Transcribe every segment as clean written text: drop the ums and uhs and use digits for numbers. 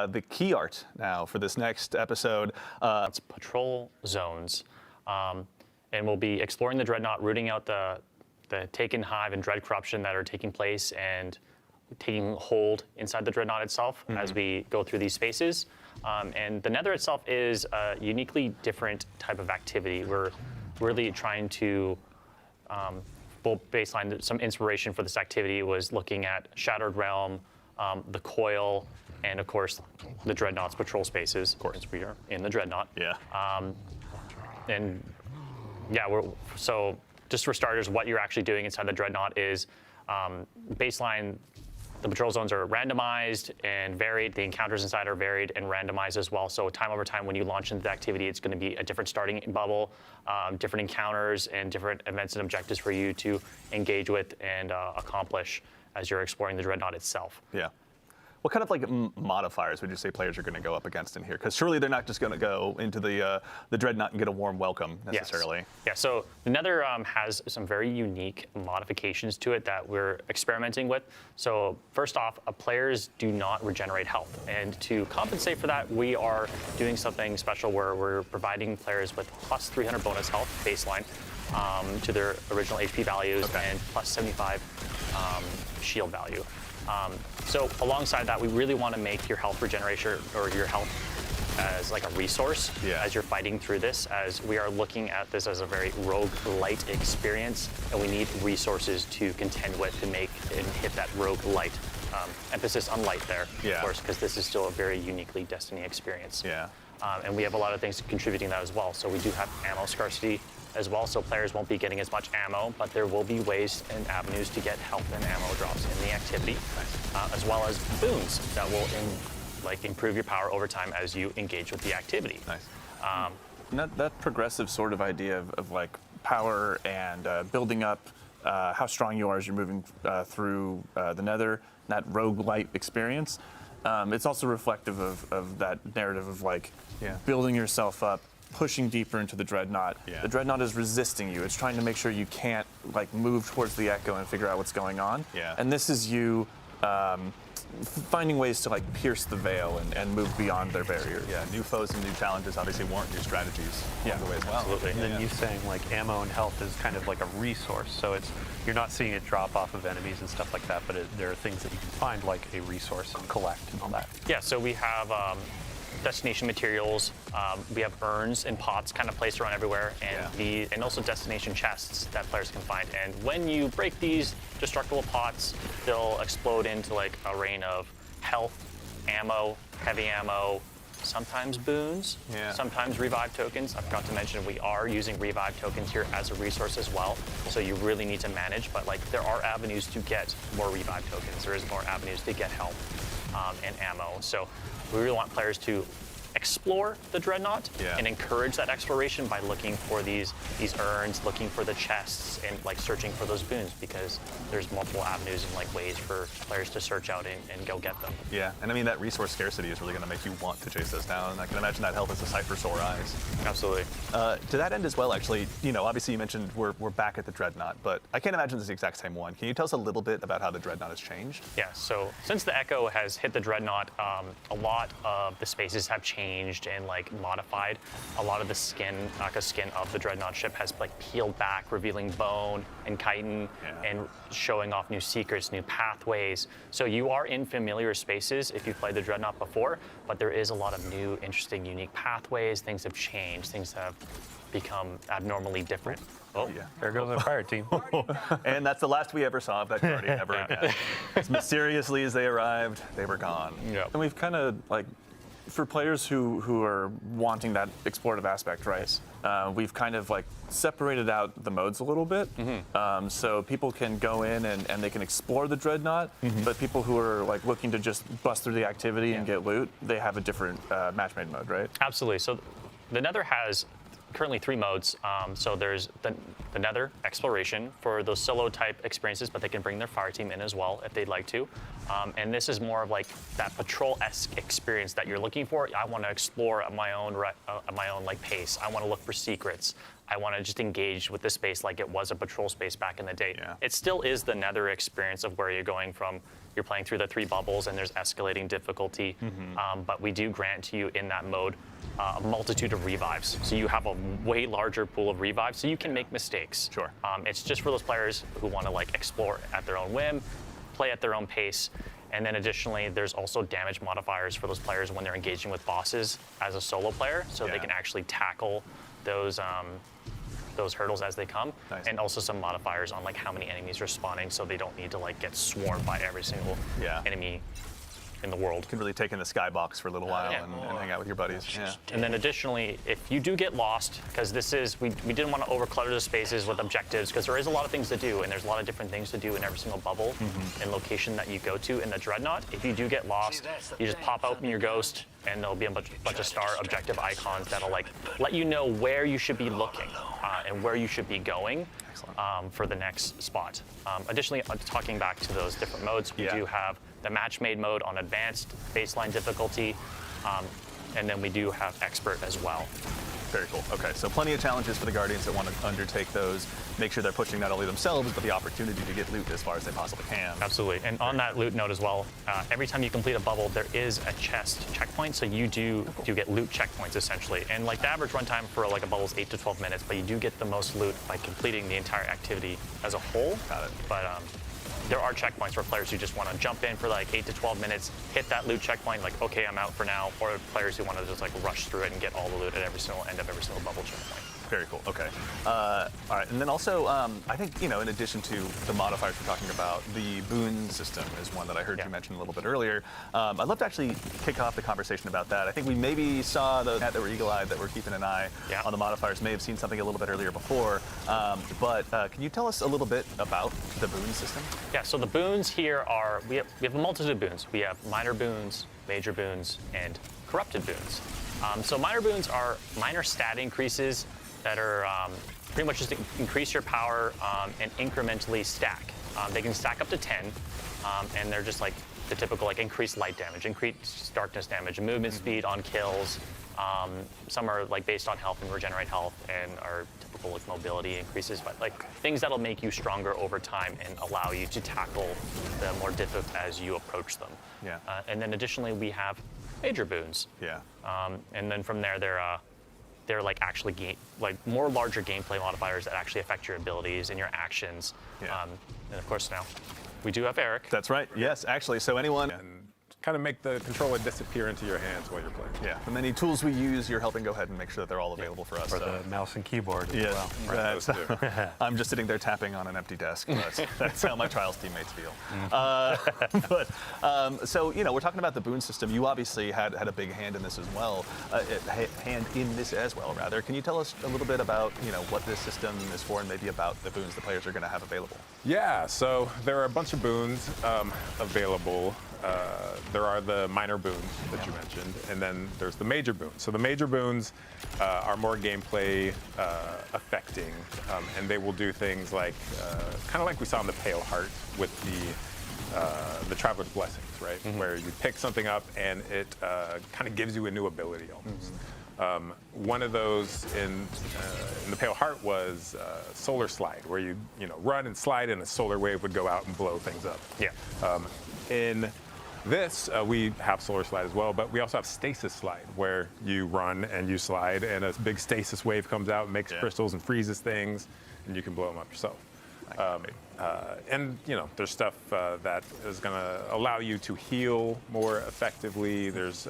the key art now for this next episode. It's patrol zones, and we'll be exploring the Dreadnought, rooting out the Taken Hive and Dread Corruption that are taking place and taking hold inside the Dreadnought itself as we go through these spaces. And the Nether itself is a uniquely different type of activity. We're really trying to baseline some inspiration for this activity was looking at Shattered Realm, the Coil, and of course the Dreadnought's patrol spaces. Of course, we are in the Dreadnought. Yeah. And yeah, so just for starters, what you're actually doing inside the Dreadnought is baseline. The patrol zones are randomized and varied. The encounters inside are varied and randomized as well. So time over time, when you launch into the activity, it's going to be a different starting bubble, different encounters, and different events and objectives for you to engage with and accomplish as you're exploring the Dreadnought itself. Yeah. What kind of like modifiers would you say players are going to go up against in here? Because surely they're not just going to go into the Dreadnought and get a warm welcome necessarily. Yes. Yeah. So the Nether has some very unique modifications to it that we're experimenting with. So first off, players do not regenerate health, and to compensate for that, we are doing something special where we're providing players with plus 300 bonus health baseline to their original HP values and plus 75 shield value. So alongside that, we really want to make your health regeneration or your health as like a resource as you're fighting through this, as we are looking at this as a very roguelite experience, and we need resources to contend with to make and hit that roguelite. Emphasis on light there, of course, because this is still a very uniquely Destiny experience. Yeah. And we have a lot of things contributing to that as well. So we do have ammo scarcity as well, so players won't be getting as much ammo, but there will be ways and avenues to get health and ammo drops in the activity, as well as boons that will improve your power over time as you engage with the activity. Nice. That progressive sort of idea of like power and building up how strong you are as you're moving through the Nether, that roguelite experience, it's also reflective of that narrative of like building yourself up, pushing deeper into the Dreadnought. The Dreadnought is resisting you. It's trying to make sure you can't like move towards the Echo and figure out what's going on. And this is you finding ways to like pierce the veil and move beyond their barriers. New foes and new challenges obviously warrant new strategies along the way as well. Absolutely. And then you saying like ammo and health is kind of like a resource. So you're not seeing it drop off of enemies and stuff like that, but there are things that you can find like a resource and collect and all that. Yeah, so we have destination materials. We have urns and pots kind of placed around everywhere, and also destination chests that players can find. And when you break these destructible pots, they'll explode into like a rain of health, ammo, heavy ammo, sometimes boons, sometimes revive tokens. I forgot to mention we are using revive tokens here as a resource as well, so you really need to manage, but like there are avenues to get more revive tokens. There is more avenues to get health and ammo. So we really want players to explore the Dreadnought and encourage that exploration by looking for these urns, looking for the chests, and like searching for those boons, because there's multiple avenues and like ways for players to search out and go get them. Yeah, and I mean that resource scarcity is really going to make you want to chase those down. I can imagine that health is a sight for sore eyes. Absolutely. To that end as well, actually, obviously you mentioned we're back at the Dreadnought, but I can't imagine it's the exact same one. Can you tell us a little bit about how the Dreadnought has changed? Yeah, so since the Echo has hit the Dreadnought, a lot of the spaces have changed and like modified. A lot of the skin of the Dreadnought ship has like peeled back, revealing bone and chitin and showing off new secrets, new pathways. So you are in familiar spaces if you've played the Dreadnought before, but there is a lot of new, interesting, unique pathways. Things have changed. Things have become abnormally different. Oh, there goes our fire team. And that's the last we ever saw of that party ever again. As mysteriously as they arrived, they were gone. And we've kind of like, for players who are wanting that explorative aspect, right? We've kind of like separated out the modes a little bit, so people can go in and they can explore the Dreadnought, but people who are like looking to just bust through the activity and get loot, they have a different match-made mode, right? Absolutely. So the Nether has currently 3 modes. So there's the Nether exploration for those solo type experiences, but they can bring their fire team in as well if they'd like to. And this is more of like that patrol-esque experience that you're looking for. I want to explore at my own like pace. I want to look for secrets. I want to just engage with the space like it was a patrol space back in the day. Yeah. It still is the Nether experience of where you're going from. You're playing through the 3 bubbles and there's escalating difficulty. But we do grant to you in that mode a multitude of revives. So you have a way larger pool of revives, so you can make mistakes. Sure. It's just for those players who want to like explore at their own whim, play at their own pace. And then additionally, there's also damage modifiers for those players when they're engaging with bosses as a solo player, so they can actually tackle those hurdles as they come. Nice. And also some modifiers on like how many enemies are spawning, so they don't need to like get swarmed by every single enemy in the world. You can really take in the skybox for a little while and hang out with your buddies. Yeah. And then additionally, if you do get lost, because this is, we didn't want to overclutter the spaces with objectives, because there is a lot of things to do, and there's a lot of different things to do in every single bubble and location that you go to in the Dreadnought. If you do get lost, you just pop open your ghost, and there'll be a bunch of star objective icons that'll like let you know where you should be looking and where you should be going for the next spot. Additionally, talking back to those different modes, we do have the match-made mode on advanced baseline difficulty, and then we do have expert as well. Very cool. Okay, so plenty of challenges for the Guardians that want to undertake those. Make sure they're pushing not only themselves, but the opportunity to get loot as far as they possibly can. Absolutely. And on that loot note as well, every time you complete a bubble, there is a chest checkpoint, so you do get loot checkpoints essentially. And like the average runtime for like a bubble is 8 to 12 minutes, but you do get the most loot by completing the entire activity as a whole. Got it. But there are checkpoints for players who just want to jump in for like 8 to 12 minutes, hit that loot checkpoint, like, okay, I'm out for now, or players who want to just like rush through it and get all the loot at every single end of every single bubble checkpoint. Very cool. Okay. All right. And then also, I think, in addition to the modifiers we're talking about, the boon system is one that I heard you mention a little bit earlier. I'd love to actually kick off the conversation about that. I think we maybe saw those that were eagle-eyed that were keeping an eye on the modifiers, may have seen something a little bit earlier before. But can you tell us a little bit about the boon system? Yeah, so the boons here are, we have a multitude of boons. We have minor boons, major boons, and corrupted boons. So minor boons are minor stat increases that are pretty much just increase your power and incrementally stack. They can stack up to 10, and they're just like the typical like increased light damage, increased darkness damage, movement speed on kills. Some are like based on health and regenerate health, and are typical with mobility increases, but like things that'll make you stronger over time and allow you to tackle the more difficult as you approach them. Yeah. And then additionally, we have major boons. Yeah. And then from there, they're like actually more larger gameplay modifiers that actually affect your abilities and your actions. Yeah. And of course now, we do have Eric. That's right. Yes, actually. So anyone. And kind of make the controller disappear into your hands while you're playing. Yeah. The many tools we use, you're helping go ahead and make sure that they're all available for us. For the mouse and keyboard as Yeah, well. Those two. I'm just sitting there tapping on an empty desk. That's how my Trials teammates feel. So we're talking about the boon system. You obviously had a big hand in this as well. Rather. Can you tell us a little bit about what this system is for, and maybe about the boons the players are going to have available? Yeah, so there are a bunch of boons available. There are the minor boons that you mentioned, and then there's the major boons. So the major boons are more gameplay affecting, and they will do things like, kind of like we saw in the Pale Heart with the Traveler's Blessings, right? Where you pick something up and it kind of gives you a new ability almost. One of those in the Pale Heart was Solar Slide, where you run and slide and a solar wave would go out and blow things up. Yeah. In this, we have Solar Slide as well, but we also have Stasis Slide, where you run and you slide and a big stasis wave comes out and makes crystals and freezes things, and you can blow them up yourself. And there's stuff that is going to allow you to heal more effectively. There's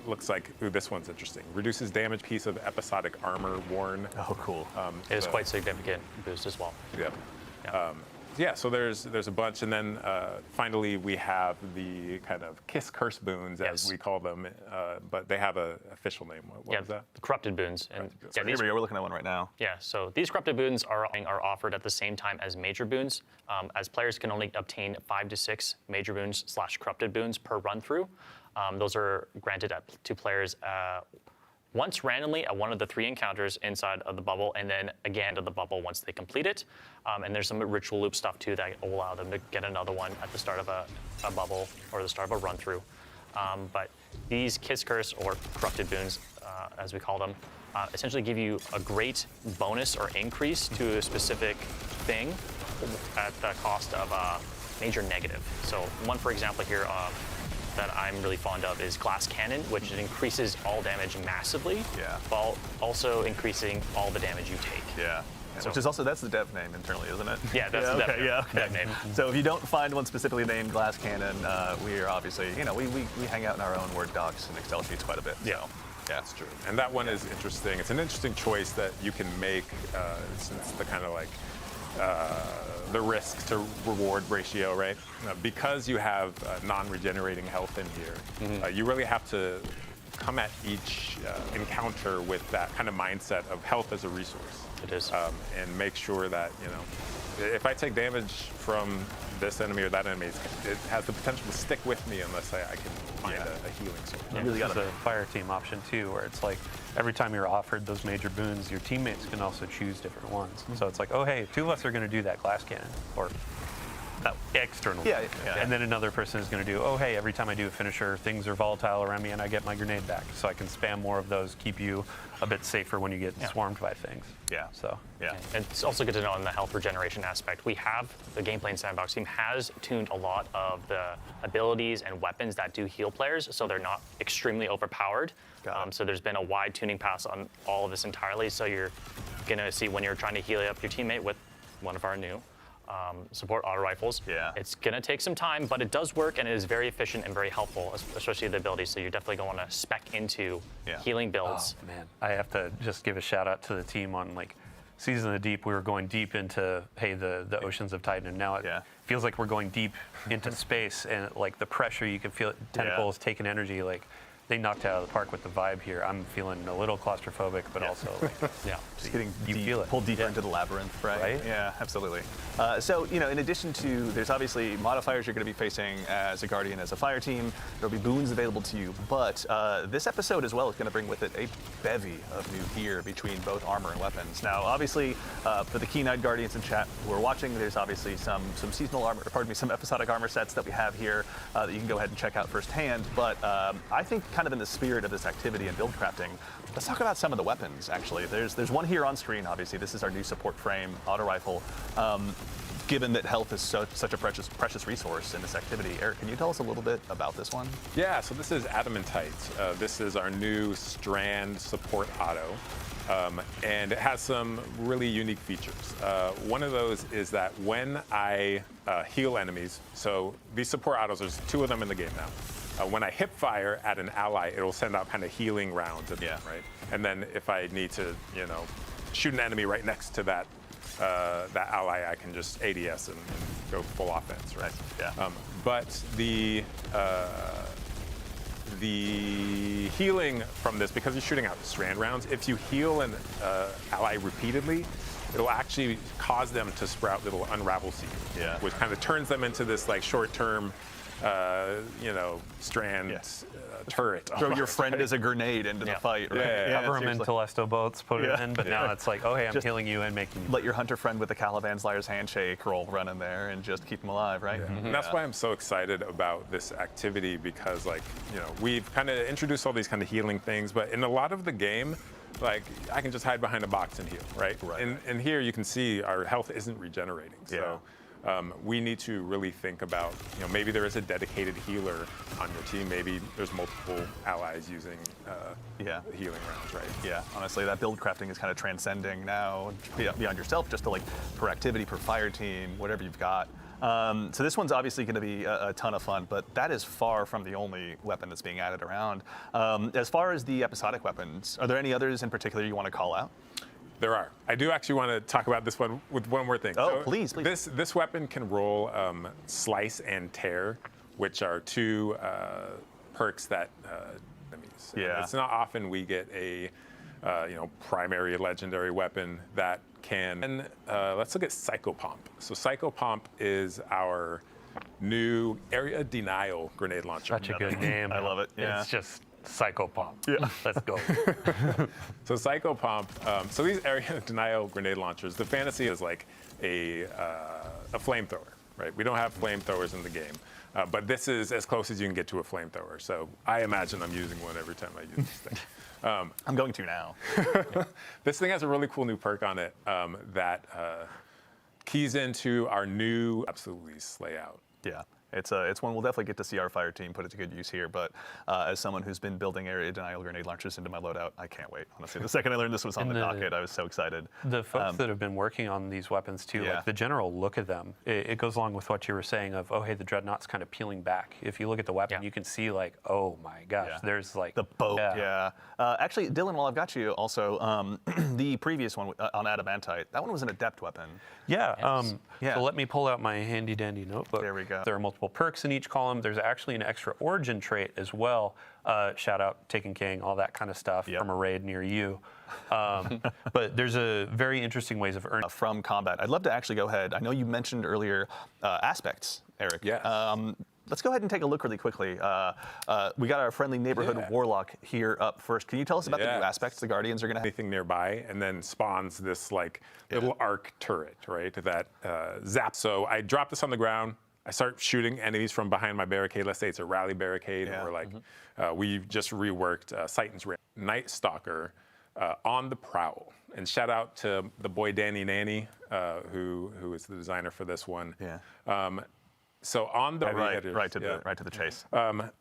looks like this one's interesting. Reduces damage piece of episodic armor worn. Oh, cool. It is quite significant boost as well. Yeah. So there's a bunch, and then finally we have the kind of kiss curse boons, as we call them, but they have an official name. What was that? The corrupted boons. And So here we are. We're looking at one right now. Yeah, so these corrupted boons are offered at the same time as major boons, as players can only obtain 5 to 6 major boons / corrupted boons per run through. Those are granted to players once randomly at one of the 3 encounters inside of the bubble, and then again to the bubble once they complete it. And there's some ritual loop stuff too that will allow them to get another one at the start of a bubble or the start of a run through. But these Kiss Curse, or corrupted boons, as we call them, essentially give you a great bonus or increase to a specific thing at the cost of a major negative. So one, for example, here that I'm really fond of is Glass Cannon, which increases all damage massively, while also increasing all the damage you take. Yeah. So- Which is also, that's the dev name internally, isn't it? Yeah, that's the dev name. So if you don't find one specifically named Glass Cannon, we are obviously, we hang out in our own Word docs and Excel sheets quite a bit. Yeah. So, That's true. And that one is interesting. It's an interesting choice that you can make since the kind of like the risk to reward ratio, right? Because you have non-regenerating health in here, you really have to come at each encounter with that kind of mindset of health as a resource. It is. And make sure that, if I take damage from this enemy or that enemy, it has the potential to stick with me unless I can find a healing source. Yeah, really there's gotta- a fire team option too, where it's like every time you're offered those major boons, your teammates can also choose different ones. So it's like, oh hey, 2 of us are going to do that glass cannon, or external. Yeah. And then another person is going to do, oh hey, every time I do a finisher, things are volatile around me and I get my grenade back. So I can spam more of those, keep you a bit safer when you get swarmed by things. Yeah. So Yeah. And it's also good to know on the health regeneration aspect, the Gameplay and Sandbox team has tuned a lot of the abilities and weapons that do heal players, so they're not extremely overpowered. Got it. So there's been a wide tuning pass on all of this entirely, so you're going to see when you're trying to heal up your teammate with one of our new support auto rifles. Yeah. It's going to take some time, but it does work and it is very efficient and very helpful, especially the abilities. So you're definitely going to want to spec into healing builds. Oh, man, I have to just give a shout out to the team on like Season of the Deep. We were going deep into the oceans of Titan, and now it feels like we're going deep into space, and like the pressure you can feel, tentacles taking energy. Like they knocked it out of the park with the vibe here. I'm feeling a little claustrophobic, but also like, Just getting you feel it. pulled deeper into the labyrinth, right? Yeah, absolutely. So, in addition to, there's obviously modifiers you're going to be facing as a Guardian, as a fire team. There'll be boons available to you, but this episode as well is going to bring with it a bevy of new gear between both armor and weapons. Now, obviously, for the keen-eyed Guardians in chat who are watching, there's obviously some seasonal armor, some episodic armor sets that we have here that you can go ahead and check out firsthand. But I think, kind of in the spirit of this activity and build crafting, let's talk about some of the weapons. Actually, there's one here on screen. Obviously, this is our new support frame auto rifle. Given that health is such a precious resource in this activity, Eric, can you tell us a little bit about this one? Yeah, so this is Adamantite. This is our new Strand support auto, and it has some really unique features. One of those is that when I heal enemies, so these support autos, there's 2 of them in the game now. When I hip fire at an ally, it'll send out kind of healing rounds at them, right? And then if I need to, shoot an enemy right next to that ally, I can just ADS and go full offense, right? Yeah. But the healing from this, because you're shooting out strand rounds, if you heal an ally repeatedly, it'll actually cause them to sprout little unravel seeds, which kind of turns them into this like short-term, strand turret. Throw your friend as a grenade into the fight, right? Cover them in Telesto boats, put it in, but now it's like, oh hey, I'm Just healing you and making you. Let your hunter friend with the Caliban Slayer's handshake roll run in there and just keep them alive, right? And that's why I'm so excited about this activity, because we've kind of introduced all these kind of healing things, but in a lot of the game, like I can just hide behind a box and heal, right? And here you can see our health isn't regenerating. So we need to really think about, maybe there is a dedicated healer on your team. Maybe there's multiple allies using healing rounds, right? Yeah, honestly, that build crafting is kind of transcending now beyond yourself, just to like per activity, per fire team, whatever you've got. So this one's obviously going to be a ton of fun, but that is far from the only weapon that's being added around. As far as the episodic weapons, are there any others in particular you want to call out? There are. I do actually want to talk about this one with one more thing. Oh, please. This weapon can roll Slice and Tear, which are 2 perks that enemies. It's not often we get a primary legendary weapon that can. And let's look at Psychopomp. So Psychopomp is our new area denial grenade launcher. Such a good name. I love it. Yeah. It's just Psychopomp. Yeah. Let's go. So Psychopomp, so these area denial grenade launchers, the fantasy is like a flamethrower, right? We don't have flamethrowers in the game, but this is as close as you can get to a flamethrower. So I imagine I'm using one every time I use this thing. I'm going to now. This thing has a really cool new perk on it that keys into our new absolutely slay out. Yeah. It's one we'll definitely get to see our fire team put it to good use here. But as someone who's been building area denial grenade launchers into my loadout, I can't wait. Honestly, the second I learned this was on the docket, I was so excited. The folks that have been working on these weapons too, like the general look of them, it goes along with what you were saying of, oh, hey, the dreadnought's kind of peeling back. If you look at the weapon, you can see like, oh my gosh, there's like the boat. Yeah. Actually, Dylan, while I've got you, also the previous one on adamantite, that one was an adept weapon. Yeah. Yeah. So let me pull out my handy dandy notebook. There we go. There are multiple perks in each column. There's actually an extra origin trait as well. Shout out Taken King, all that kind of stuff from a raid near you. But there's a very interesting ways of earning from combat. I'd love to actually go ahead. I know you mentioned earlier aspects, Eric. Yes. Let's go ahead and take a look really quickly. We got our friendly neighborhood warlock here up first. Can you tell us about the new aspects the Guardians are going to have? Anything nearby, and then spawns this like little arc turret, right? That zaps. So I drop this on the ground. I start shooting enemies from behind my barricade. Let's say it's a rally barricade, or like we just reworked Titan's Night Stalker on the prowl. And shout out to the boy Danny Nanny, who is the designer for this one. Yeah. So on the right to the chase.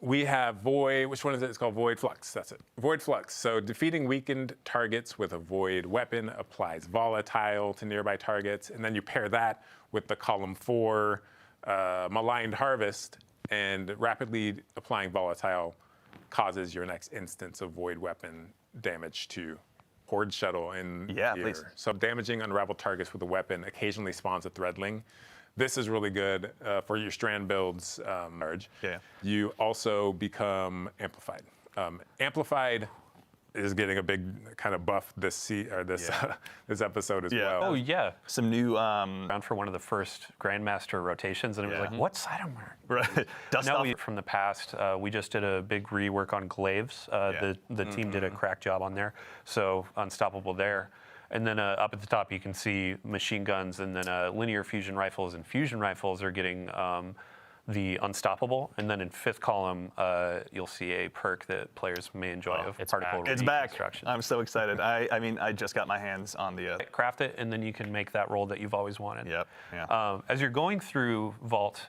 We have Void. Which one is it? It's called Void Flux. That's it. Void Flux. So defeating weakened targets with a Void weapon applies volatile to nearby targets, and then you pair that with the column 4 Maligned Harvest, and rapidly applying volatile causes your next instance of Void weapon damage to Horde shuttle in here. Please. So damaging unraveled targets with a weapon occasionally spawns a threadling. This is really good for your strand builds. You also become amplified. Amplified is getting a big kind of buff this this episode as well. Oh yeah, some new around for one of the first Grandmaster rotations, and it was like, what's side armor? Right. Now from the past, we just did a big rework on glaives. The team did a crack job on there, so unstoppable there. And then up at the top, you can see machine guns, and then linear fusion rifles and fusion rifles are getting the unstoppable. And then in 5th column, you'll see a perk that players may enjoy of particle It's back. Construction. I'm so excited. I mean, I just got my hands on the craft it, and then you can make that roll that you've always wanted. Yep. Yeah. As you're going through Vault,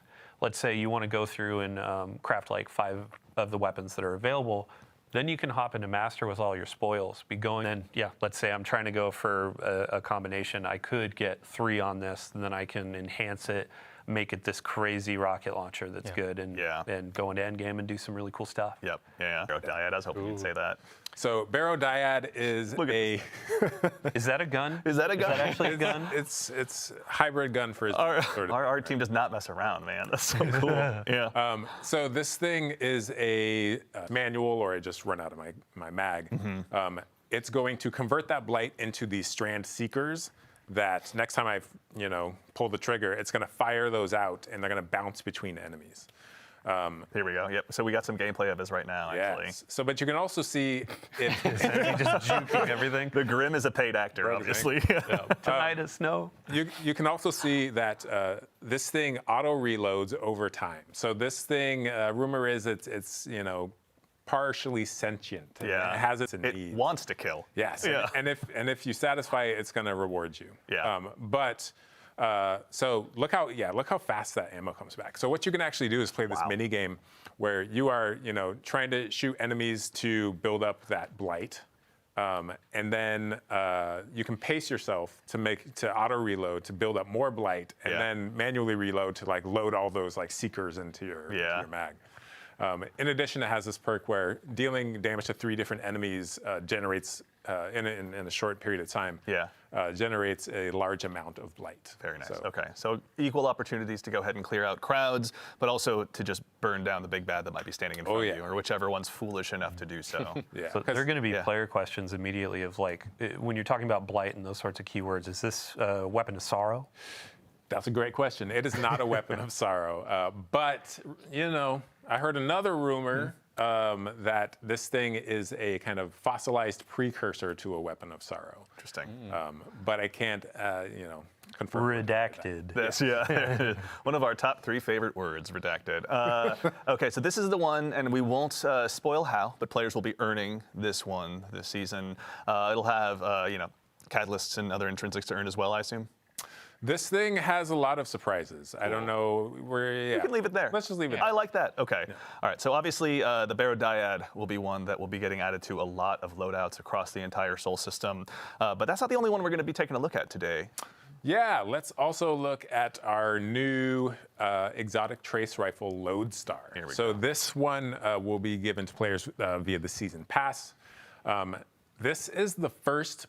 let's say you want to go through and craft like 5 of the weapons that are available. Then you can hop into Master with all your spoils. Let's say I'm trying to go for a combination. I could get 3 on this, and then I can enhance it, make it this crazy rocket launcher that's good, and go into endgame and do some really cool stuff. Yep. Yeah. Barrow Dyad. I was hoping you'd say that. So Barrow Dyad is Is that a gun? Is that a gun? Is that actually a gun? It's hybrid gun for his our team does not mess around, man. That's so cool. Yeah. So this thing is a manual, or I just run out of my mag. It's going to convert that blight into these strand seekers. That next time I pull the trigger, it's going to fire those out, and they're going to bounce between enemies. Here we go. Yep. So we got some gameplay of this right now, actually. So, but you can also see it. Just juking everything. The Grim is a paid actor, obviously. Tonight is snow. You can also see that this thing auto reloads over time. So this thing, rumor is it's partially sentient. Yeah. It has its needs. It wants to kill. Yes. Yeah. And if you satisfy it, it's going to reward you. Yeah. So look how fast that ammo comes back. So what you can actually do is play this mini game where you are trying to shoot enemies to build up that blight, and then you can pace yourself to auto reload to build up more blight, and then manually reload to like load all those like seekers into your mag. In addition, it has this perk where dealing damage to 3 different enemies generates, in a short period of time, generates a large amount of blight. Very nice. Okay, so equal opportunities to go ahead and clear out crowds, but also to just burn down the big bad that might be standing in front of you, or whichever one's foolish enough to do so. So there are going to be player questions immediately of like, when you're talking about blight and those sorts of keywords, is this a weapon of sorrow? That's a great question. It is not a weapon of sorrow, but I heard another rumor that this thing is a kind of fossilized precursor to a weapon of sorrow. Interesting. But I can't, confirm. Redacted. This, yeah. One of our top 3 favorite words, redacted. Okay, so this is the one, and we won't spoil how, but players will be earning this one this season. It'll have, catalysts and other intrinsics to earn as well, I assume? This thing has a lot of surprises. I don't know where. You can leave it there. Let's just leave it. I like that. Okay. Yeah. All right. So obviously, the Barodiad will be one that will be getting added to a lot of loadouts across the entire Sol system. But that's not the only one we're going to be taking a look at today. Yeah. Let's also look at our new exotic trace rifle Lodestar. Here we go. go. This one will be given to players via the season pass. This is the first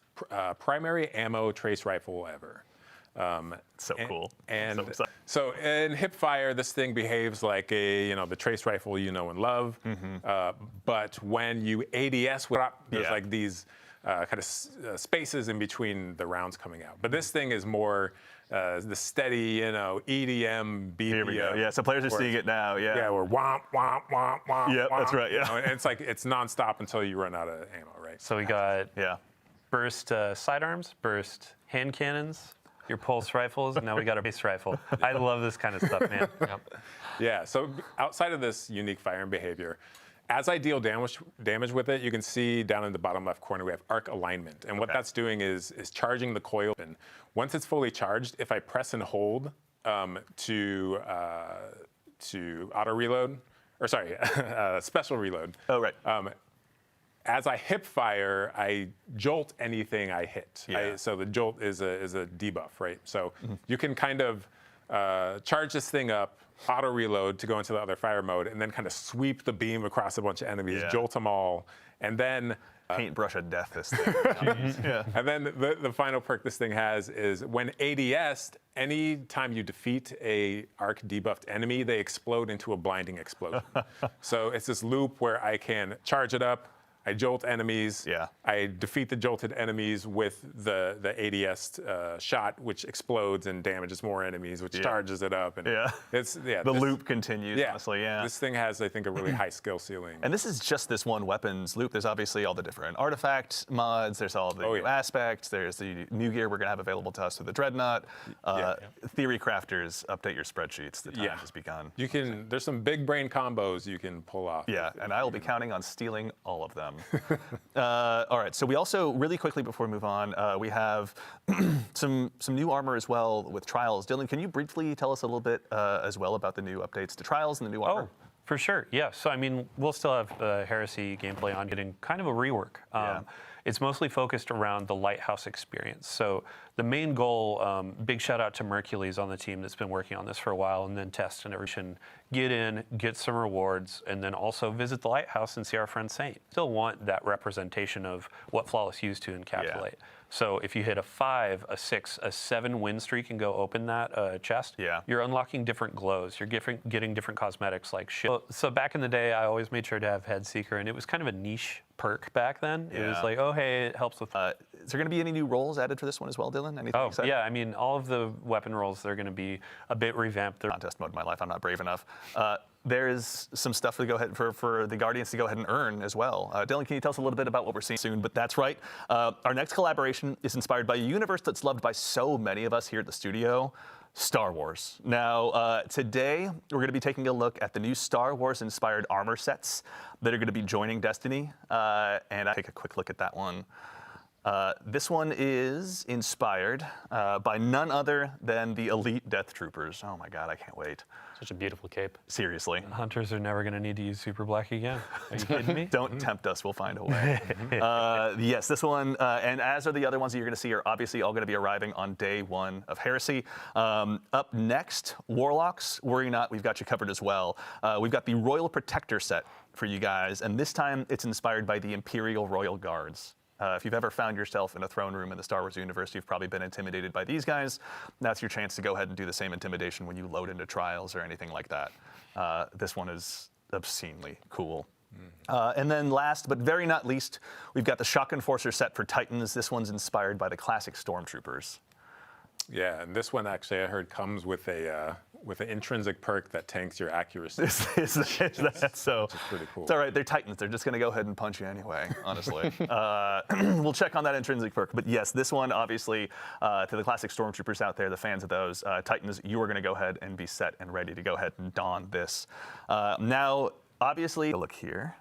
primary ammo trace rifle ever. So cool. And so in hipfire, this thing behaves like the trace rifle you know and love. But when you ADS, there's like these kind of spaces in between the rounds coming out. But this thing is more the steady, EDM, BPM. Here we go. Yeah, so players are seeing it now. Yeah. Yeah, we're womp, womp, womp, womp. Yep, womp. that's right. Yeah. And it's like it's nonstop until you run out of ammo, right? So we got burst sidearms, burst hand cannons, your pulse rifles, and now we got a base rifle. I love this kind of stuff, man. Yeah, so outside of this unique firing behavior, as I deal damage with it, you can see down in the bottom left corner we have arc alignment. And what that's doing is charging the coil. And once it's fully charged, if I press and hold to auto reload, or sorry, special reload. Oh, right. As I hip fire, I jolt anything I hit. Yeah. So the jolt is a debuff, right? So you can kind of charge this thing up, auto reload to go into the other fire mode, and then kind of sweep the beam across a bunch of enemies, jolt them all, and then paintbrush of death this thing. Yeah. And then the final perk this thing has is when ADS'd, any time you defeat a arc debuffed enemy, they explode into a blinding explosion. So it's this loop where I can charge it up, I jolt enemies. Yeah. I defeat the jolted enemies with the ADS shot, which explodes and damages more enemies, which charges it up. And the loop continues. Honestly, This thing has, I think, a really high skill ceiling. And this is just this one weapons loop. There's obviously all the different artifact mods. There's all the new aspects. There's the new gear we're going to have available to us through the Dreadnought. Theory crafters, update your spreadsheets. The time has begun. You can. There's some big brain combos you can pull off. Yeah, and I will be counting on stealing all of them. All right, so we also, really quickly before we move on, we have some new armor as well with Trials. Dylan, can you briefly tell us a little bit as well about the new updates to Trials and the new armor? Oh, for sure, yeah. So, I mean, we'll still have Heresy gameplay on getting kind of a rework. It's mostly focused around the Lighthouse experience. So the main goal, big shout out to Mercules on the team that's been working on this for a while, and then Test and everything. Get in, get some rewards, and then also visit the Lighthouse and see our friend Saint. Still want that representation of what Flawless used to encapsulate. So if you hit a 5, a 6, a 7 win streak and go open that chest, you're unlocking different glows. You're getting different cosmetics like shit. So back in the day, I always made sure to have Head Seeker, and it was kind of a niche perk back then. It was like, oh, hey, it helps with... Is there going to be any new roles added for this one as well, Dylan? Anything exciting? Yeah, I mean, all of the weapon roles, they're going to be a bit revamped. Contest mode in my life, I'm not brave enough. There is some stuff to go ahead for the Guardians to go ahead and earn as well. Dylan, can you tell us a little bit about what we're seeing soon? But that's right. Our next collaboration is inspired by a universe that's loved by so many of us here at the studio, Star Wars. Now, today, we're going to be taking a look at the new Star Wars-inspired armor sets that are going to be joining Destiny. And I'll take a quick look at that one. This one is inspired by none other than the elite Death Troopers. Oh my God, I can't wait. Such a beautiful cape. Seriously. Hunters are never going to need to use Super Black again. Are you kidding me? Don't tempt us, we'll find a way. Yes, this one, and as are the other ones that you're going to see, are obviously all going to be arriving on day 1 of Heresy. Up next, Warlocks, worry not, we've got you covered as well. We've got the Royal Protector set for you guys, and this time it's inspired by the Imperial Royal Guards. If you've ever found yourself in a throne room in the Star Wars universe, you've probably been intimidated by these guys. That's your chance to go ahead and do the same intimidation when you load into Trials or anything like that. This one is obscenely cool. And then last, but very not least, we've got the Shock Enforcer set for Titans. This one's inspired by the classic Stormtroopers. Yeah, and this one actually I heard comes with an intrinsic perk that tanks your accuracy. Is that so? Which is pretty cool. It's all right. They're Titans. They're just going to go ahead and punch you anyway, honestly. We'll check on that intrinsic perk. But yes, this one, obviously, to the classic Stormtroopers out there, the fans of those, Titans, you are going to go ahead and be set and ready to go ahead and don this. Now, obviously, look here.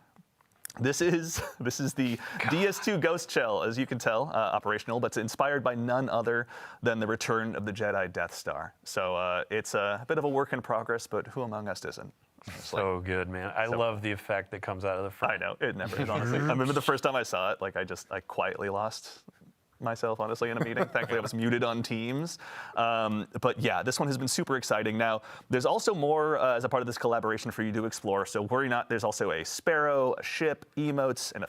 This is the DS2 Ghost Shell, as you can tell, operational, but it's inspired by none other than the Return of the Jedi Death Star. So it's a bit of a work in progress, but who among us isn't? So good, man. I love the effect that comes out of the front. I know, it never is, honestly. I remember the first time I saw it, like I quietly lost myself, honestly, in a meeting. Thankfully, I was muted on Teams. But yeah, this one has been super exciting. Now, there's also more as a part of this collaboration for you to explore. So worry not, there's also a sparrow, a ship, emotes, and a